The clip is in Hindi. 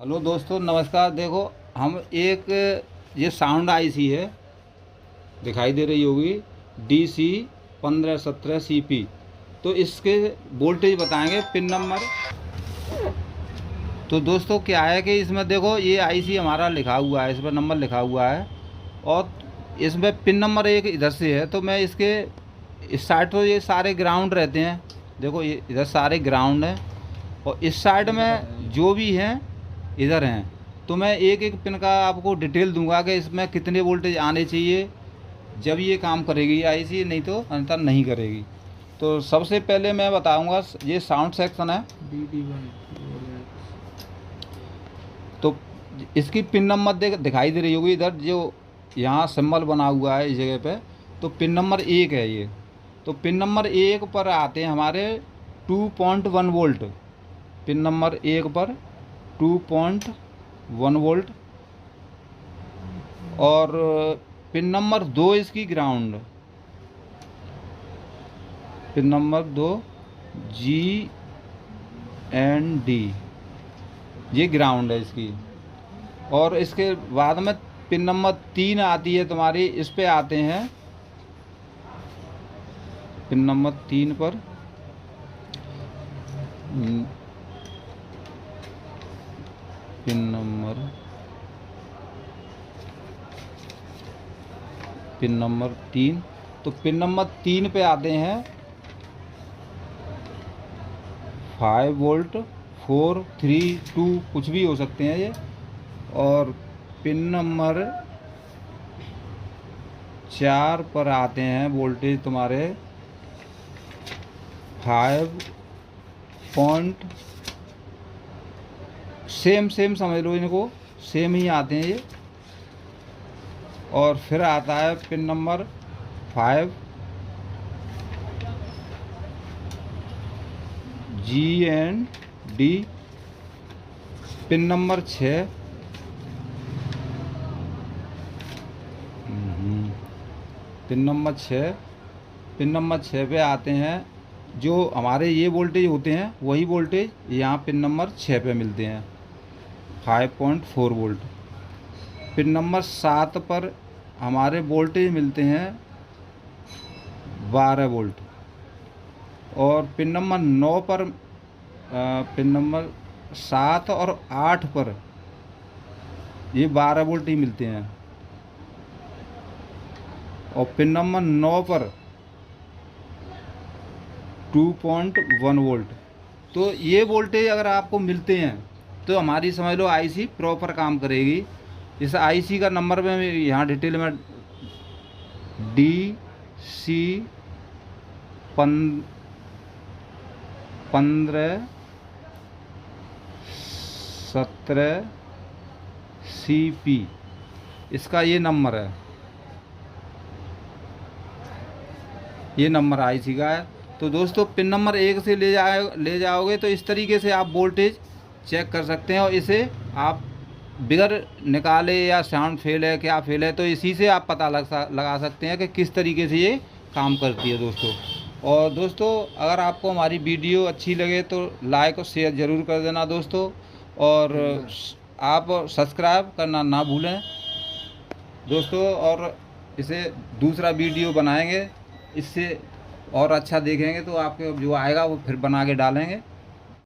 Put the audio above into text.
हेलो दोस्तों, नमस्कार। देखो, हम एक ये साउंड आईसी है, दिखाई दे रही होगी, DC 1517 CP। तो इसके वोल्टेज बताएंगे, पिन नंबर। तो दोस्तों क्या है कि इसमें देखो, ये आईसी हमारा लिखा हुआ है, इस पर नंबर लिखा हुआ है और इसमें पिन नंबर एक इधर से है। तो मैं इसके इस साइड तो ये सारे ग्राउंड रहते हैं, देखो ये इधर सारे ग्राउंड हैं और इस साइड में जो भी हैं इधर हैं। तो मैं एक एक पिन का आपको डिटेल दूंगा कि इसमें कितने वोल्टेज आने चाहिए, जब ये काम करेगी आईसी, नहीं तो अन्यथा नहीं करेगी। तो सबसे पहले मैं बताऊंगा, ये साउंड सेक्शन है। तो इसकी पिन नंबर दिखाई दे रही होगी इधर, जो यहाँ सिंबल बना हुआ है इस जगह पे। तो पिन नंबर 1 है ये। तो पिन नंबर 1 पर आते हैं हमारे 2.1 वोल्ट। पिन नंबर 1 पर 2.1 वोल्ट। और पिन नंबर 2 इसकी ग्राउंड। पिन नंबर 2 GND, ये ग्राउंड है इसकी। और इसके बाद में पिन नंबर 3 आती है तुम्हारी, इस पे आते हैं पिन नंबर 3 पर पिन नंबर 3। तो पिन नंबर 3 पे आते हैं 5 वोल्ट, 4, 3, 2 कुछ भी हो सकते हैं ये। और पिन नंबर 4 पर आते हैं वोल्टेज तुम्हारे 5 पॉइंट, सेम समझ लो, इनको सेम ही आते हैं ये। और फिर आता है pin number 5 GND। Pin number 6 pin number 6 pin number 6 पे आते हैं, जो हमारे ये वोल्टेज होते हैं वही वोल्टेज यहाँ पिन नंबर 6 पे मिलते हैं, 5.4 वोल्ट। पिन नंबर 7 पर हमारे वोल्टेज मिलते हैं 12 वोल्ट। और पिन नंबर 9 पर पिन नंबर 7 और 8 पर ये 12 वोल्ट ही मिलते हैं। और पिन नंबर 9 पर 2.1 वोल्ट। तो ये वोल्टेज अगर आपको मिलते हैं तो हमारी समझ लो आईसी प्रॉपर काम करेगी। इस आईसी का नंबर में यहाँ डिटेल में DC 1517 CP, इसका ये नंबर है, ये नंबर आईसी का है। तो दोस्तों पिन नंबर 1 से ले जाओगे तो इस तरीके से आप वोल्टेज चेक कर सकते हैं। और इसे आप बिगर निकाले या साउंड फेल है क्या फेल है, तो इसी से आप पता लगा सकते हैं कि किस तरीके से ये काम करती है दोस्तों। और दोस्तों अगर आपको हमारी वीडियो अच्छी लगे तो लाइक और शेयर ज़रूर कर देना दोस्तों। और आप सब्सक्राइब करना ना भूलें दोस्तों। और इसे दूसरा वीडियो बनाएंगे, इससे और अच्छा देखेंगे तो आपके जो आएगा वो फिर बना के डालेंगे।